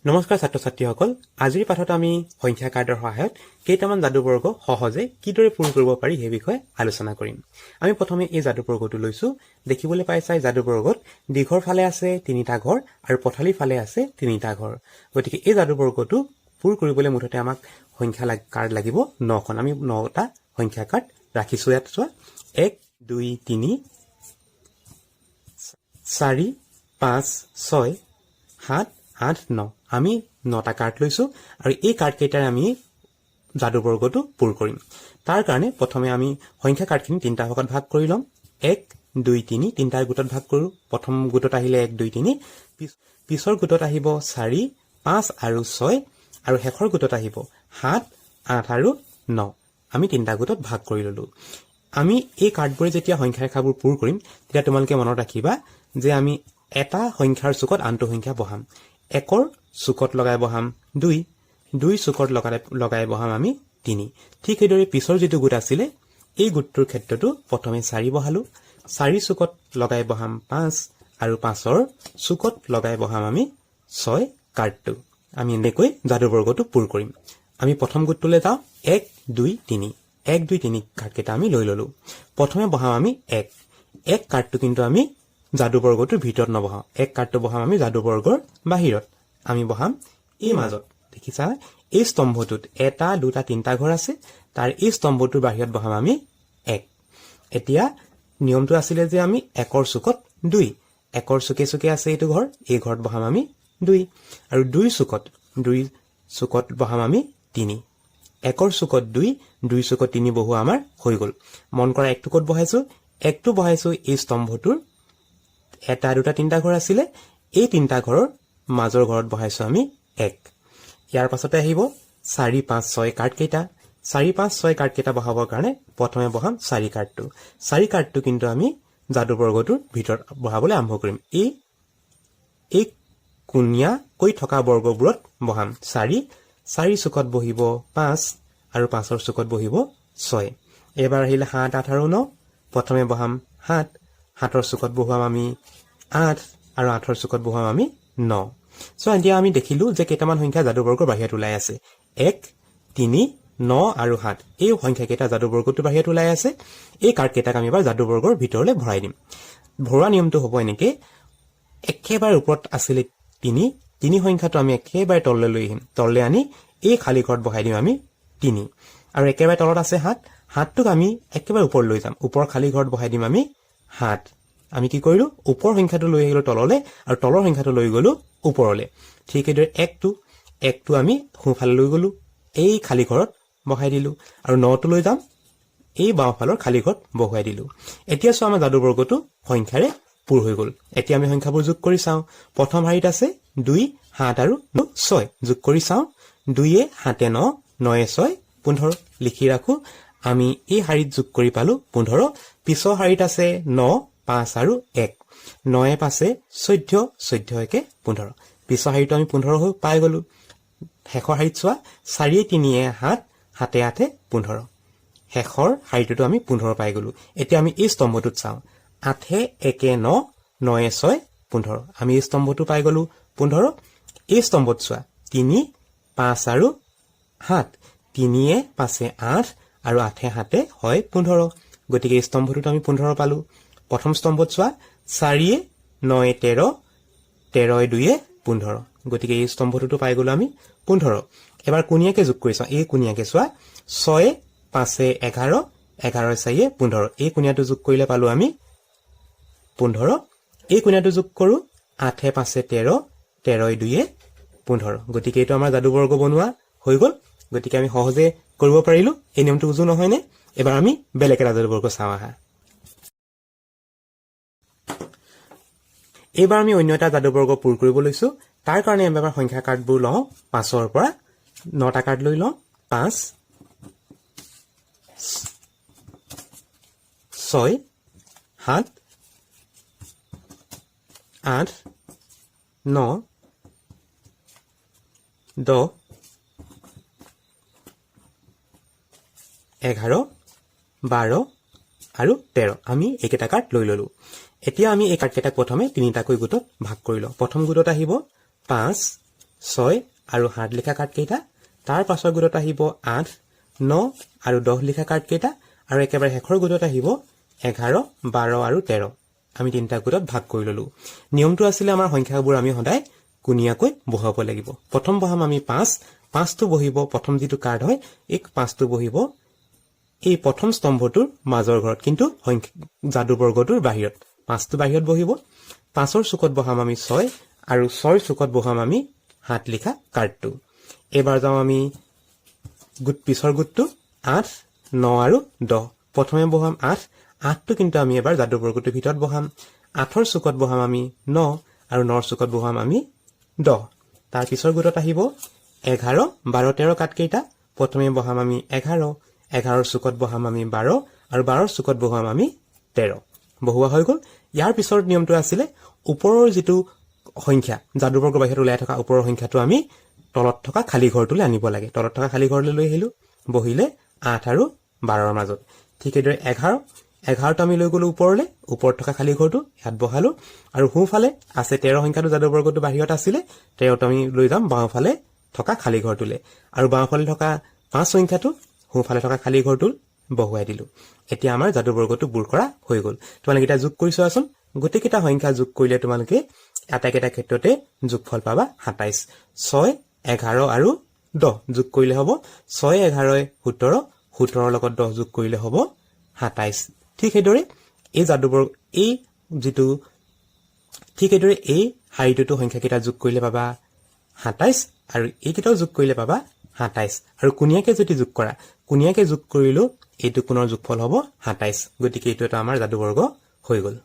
নমস্কাৰ ছাত্ৰ ছাত্ৰীসকল, আজিৰ পাঠত আমি সংখ্যা কাৰ্ডৰ সহায়ত কেইটামান যাদুবৰ্গ সহজে কিদৰে পূৰণ কৰিব পাৰি সেই বিষয়ে আলোচনা কৰিম। আমি প্ৰথমে এই যাদুবৰ্গটো লৈছো। দেখিবলৈ পাইছা এই যাদুবৰ্গত দীঘৰ ফালে আছে 3টা ঘৰ আৰু পথালিৰ ফালে আছে 3টা ঘৰ। গতিকে এই যাদুবৰ্গটো পূৰ কৰিবলৈ মুঠতে আমাক সংখ্যা কাৰ্ড লাগিব 9খন। আমি 9টা সংখ্যা কাৰ্ড ৰাখিছো। ইয়াত চোৱা 1 2 3 4 5 6 7 8 9 আমি 9টা কাৰ্ড লৈছো আৰু এই কাৰ্ড কেইটাৰে আমি যাদুবৰ্গটো পূৰ কৰিম। তাৰ কাৰণে প্ৰথমে আমি সংখ্যা কাৰ্ডখিনি 3টা ভাগত ভাগ কৰি লম। 1 2 3 3টা গোটত ভাগ কৰো। প্ৰথম গোটত আহিলে 1 2 3, পিছৰ গোটত আহিব 4 5 আৰু 6 আৰু শেষৰ গোটত আহিব 7 8 আৰু 9। আমি 3টা গোটত ভাগ কৰি ললো। আমি এই কাৰ্ডবোৰে যেতিয়া সংখ্যা ৰেখাবোৰ পূৰ কৰিম তেতিয়া তোমালোকে মনত ৰাখিবা যে আমি এটা সংখ্যাৰ চুকত আনটো সংখ্যা বহাম। 1ৰ চুকত লগাই বহাম 2, 2 চুকত লগাই বহাম আমি 3। ঠিক সেইদৰে পিছৰ যিটো গোট আছিলে এই গোটটোৰ ক্ষেত্ৰতো প্ৰথমে 4 বহালো, 4 চুকত লগাই বহাম 5 আৰু 5ৰ চুকত লগাই বহাম আমি 6 কাৰ্ডটো। আমি এনেকৈ যাদুবৰ্গটো পূৰ কৰিম। আমি প্ৰথম গোটটোলৈ যাওঁ। 1 2 3 1 2 3 কাৰ্ডকেইটা আমি লৈ ললো। প্ৰথমে বহাম আমি 1 কাৰ্ডটো কিন্তু আমি যাদুবৰ্গটোৰ ভিতৰত নবহাও। 1 কাৰ্ডটো বহাম আমি যাদুবৰ্গৰ বাহিৰত। আমি বহাম এই মাজত। দেখিছা এই স্তম্ভটোত 1 2 3টা ঘৰ আছে, তাৰ এই স্তম্ভটোৰ বাহিৰত বহাম আমি 1। এতিয়া নিয়মটো আছিলে যে আমি 1ৰ চুকত 2, 1ৰ চুকে চুকে আছে এইটো ঘৰ, এই ঘৰত বহাম আমি 2 আৰু 2 চুকত বহাম আমি 3। 1ৰ চুকত 2, 2 চুকত 3 বহুৱা আমাৰ হৈ গ'ল। মন কৰা 1টো ক'ত বহাইছো? 1টো বহাইছো এই স্তম্ভটোৰ 1 2 3টা ঘৰ আছিলে, এই 3টা ঘৰৰ মাজৰ ঘৰত বহাইছো আমি 1। ইয়াৰ পাছতে আহিব 4 5 6 কাৰ্ড কেইটা। 4 5 6 কাৰ্ড কেইটা বহাবৰ কাৰণে প্ৰথমে বহাম 4 কাৰ্ডটো। 4 কাৰ্ডটো কিন্তু আমি যাদুবৰ্গটোৰ ভিতৰত বহাবলৈ আৰম্ভ কৰিম। এই কোণীয়াকৈ থকা বৰ্গবোৰত বহাম 4 চুকত বহিব 5 আৰু 5ৰ চুকত বহিব 6। এবাৰ আহিলে 7 8 আৰু 9। প্ৰথমে বহাম 7ৰ চুকত বহুৱাম আমি 8 আৰু 8ৰ চুকত বহুৱাম আমি 9। এতিয়া আমি দেখিলো যে কেইটামান সংখ্যা যাদুবৰ্গৰ বাহিৰত ওলাই আছে। 1 3 9 আৰু 7 এই সংখ্যা কেইটা যাদুবৰ্গটোৰ বাহিৰত ওলাই আছে। এই কাৰ্ড কেইটাক আমি এবাৰ যাদুবৰ্গৰ ভিতৰলৈ ভৰাই দিম। ভৰোৱা নিয়মটো হ'ব এনেকে, একেবাৰে ওপৰত আছিলে 3 সংখ্যাটো আমি একেবাৰে তললৈ লৈ আহিম। তললৈ আনি এই খালী ঘৰত বহাই দিম আমি 3 আৰু একেবাৰে তলত আছে 7টোক আমি একেবাৰে ওপৰত লৈ যাম। ওপৰৰ খালী ঘৰত বহাই দিম আমি 7। আমি কি কৰিলো? ওপৰৰ সংখ্যাটো লৈ আহিলো তললৈ আৰু তলৰ সংখ্যাটো লৈ গলো ওপৰলৈ। ঠিক সেইদৰে 1টো আমি সোঁফালে লৈ গলো, এই খালী ঘৰত বহাই দিলো আৰু 9টো লৈ যাম এই বাওঁফালৰ খালী ঘৰত বহুৱাই দিলো। এতিয়া চোৱা আমাৰ যাদুবৰ্গটো সংখ্যাৰে পূৰ হৈ গ'ল। এতিয়া আমি সংখ্যাবোৰ যোগ কৰি চাওঁ। প্ৰথম শাৰীত আছে 2 7 আৰু 6। যোগ কৰি চাওঁ। 2 7 9, 9 6 15 লিখি ৰাখো। আমি এই শাৰীত যোগ কৰি পালো 15। পিছৰ শাৰীত আছে 9 5 আৰু 1, 9 5 14, 14 1 15। পিছৰ শাৰীটো আমি 15 পাই গলো। শেষৰ শাৰীত চোৱা 4 3 7, 7 8 15। শেষৰ শাৰীটোতো আমি 15 পাই গলো। এতিয়া আমি এই স্তম্ভটোত চাওঁ। 8 1 9, 9 6 15। আমি এই স্তম্ভটো পাই গলো 15। এই স্তম্ভত চোৱা 3 5 আৰু 7, 3 5 8 আৰু 8 7 হয় 15। গতিকে এই স্তম্ভটোত আমি 15 পালো। প্ৰথম স্তম্ভত চোৱা 4 9 13, 13 2 15। গতিকে এই স্তম্ভটোতো পাই গলো আমি 15। এবাৰ কোণীয়াকে যোগ কৰি চাওঁ। এই কোণীয়াকে চোৱা 6 5 11, 11 4 15। এই কোণীয়াটো যোগ কৰিলে পালো আমি 15। এই কোণীয়াটো যোগ কৰো 8 5 13, 13 2 15। গতিকে এইটো আমাৰ যাদুবৰ্গ বনোৱা হৈ গ'ল। গতিকে আমি সহজে কৰিব পাৰিলো। এই নিয়মটো বুজো নহয়নে? এবাৰ আমি বেলেগ এটা যাদুবৰ্গ চাওঁ আহা। এইবাৰ আমি অন্য এটা যাদুবৰ্গ পূৰ কৰিব লৈছো। তাৰ কাৰণে আমি এবাৰ সংখ্যা কাৰ্ডবোৰ লওঁ। 5ৰ পৰা 9টা কাৰ্ড লৈ লওঁ। 5 6 7 8 9 10 11 12 আৰু 13। আমি এইকেইটা কাৰ্ড লৈ ললো। এতিয়া আমি এই কাৰ্ডকেইটাক প্ৰথমে 3টাকৈ গোটত ভাগ কৰি লওঁ। প্ৰথম গোটত আহিব 5 6 আৰু 7 লিখা কাৰ্ডকেইটা তাৰ পাছৰ গোটত আহিব 8 9 আৰু 10 লিখা কাৰ্ডকেইটা আৰু একেবাৰে শেষৰ গোটত আহিব 11 12 আৰু 13 আমি তিনিটা গোটত ভাগ কৰি ললো নিয়মটো আছিল আমাৰ সংখ্যাবোৰ আমি সদায় কুনিয়াকৈ বহাব লাগিব প্ৰথম বহাম আমি 5 টো বহিব প্ৰথম যেটো কাৰ্ড হয় এক 5 টো বহিব এই প্ৰথম স্তম্ভটোৰ মাজৰ ঘৰত কিন্তু জাদু বৰ্গটোৰ বাহিৰত 5 টো বাহিৰত বহিব 5ৰ চুকত বহাম আমি 6 আৰু 6ৰ চুকত বহাম আমি 7 লিখা কাৰ্ডটো এবাৰ যাও আমি পিছৰ গোটটো 8 9 আৰু 10 প্ৰথমে বহাম 8 টো কিন্তু আমি এবাৰ জাদু বৰ্গটোৰ ভিতৰত বহাম 8ৰ চুকত বহাম আমি 9 আৰু 9ৰ চুকত বহাম আমি 10 তাৰ পিছৰ গোটত আহিব 11 12 13 কাৰ্ডকেইটা প্ৰথমে বহাম আমি 11 11ৰ চুকত বহাম আমি 12 আৰু 12ৰ চুকত বহাম আমি 13 বহুৱা হৈ গল ইয়াৰ পিছৰ নিয়মটো আছিল ওপৰৰ যেটো সংখ্যা জাদু বৰ্গৰ বাহিৰত ওলাই থকা ওপৰৰ সংখ্যাটো আমি তলত থকা খালি ঘৰটোলৈ আনিব লাগে তলত থকা খালি ঘৰলৈ লৈ আহিলো বহিলে 8 আৰু 12ৰ মাজত ঠিক এদৰে 11টো আমি লৈ গলো ওপৰলৈ ওপৰত থকা খালি ঘৰটো ইয়াত বহালো আৰু সোঁফালে আছে 13 সংখ্যাটো জাদু বৰ্গটো বাহিৰত আছিল 13টো আমি লৈ যাম বাওঁফালে থকা খালি ঘৰটোলৈ আৰু বাওঁফালে থকা 5 সংখ্যাটো সোঁফালে থকা খালি ঘৰটোল বহুৱাই দিলো এতিয়া আমাৰ জাদু বৰ্গটো বুৰ কৰা হৈ গল তোমালোকে এটা যোগ কৰিছো আসন গটেকেটা সংখ্যা যোগ কৰিলে তোমালোকে আটাইকেটা ক্ষেত্ৰতে যোগফল পাবা 27 6 11 আৰু 10 যোগ কৰিলে হ'ব 6 11 17 17ৰ লগত 10 যোগ কৰিলে হ'ব 27 ঠিক এদৰে এই জাদু বৰ্গ এই যেটো ঠিক এদৰে এই হাৰিটো সংখ্যা কেইটা যোগ কৰিলে পাবা 27 আৰু এইকেইটাও যোগ কৰিলে পাবা 27 আৰু কুনিয়াকে যদি যোগ কৰা কুনিয়াকে যোগ কৰিলো এইটো কোণৰ যোগফল হ'ব 27 গতিকে এইটো এটা আমাৰ জাদু বৰ্গ হৈ গল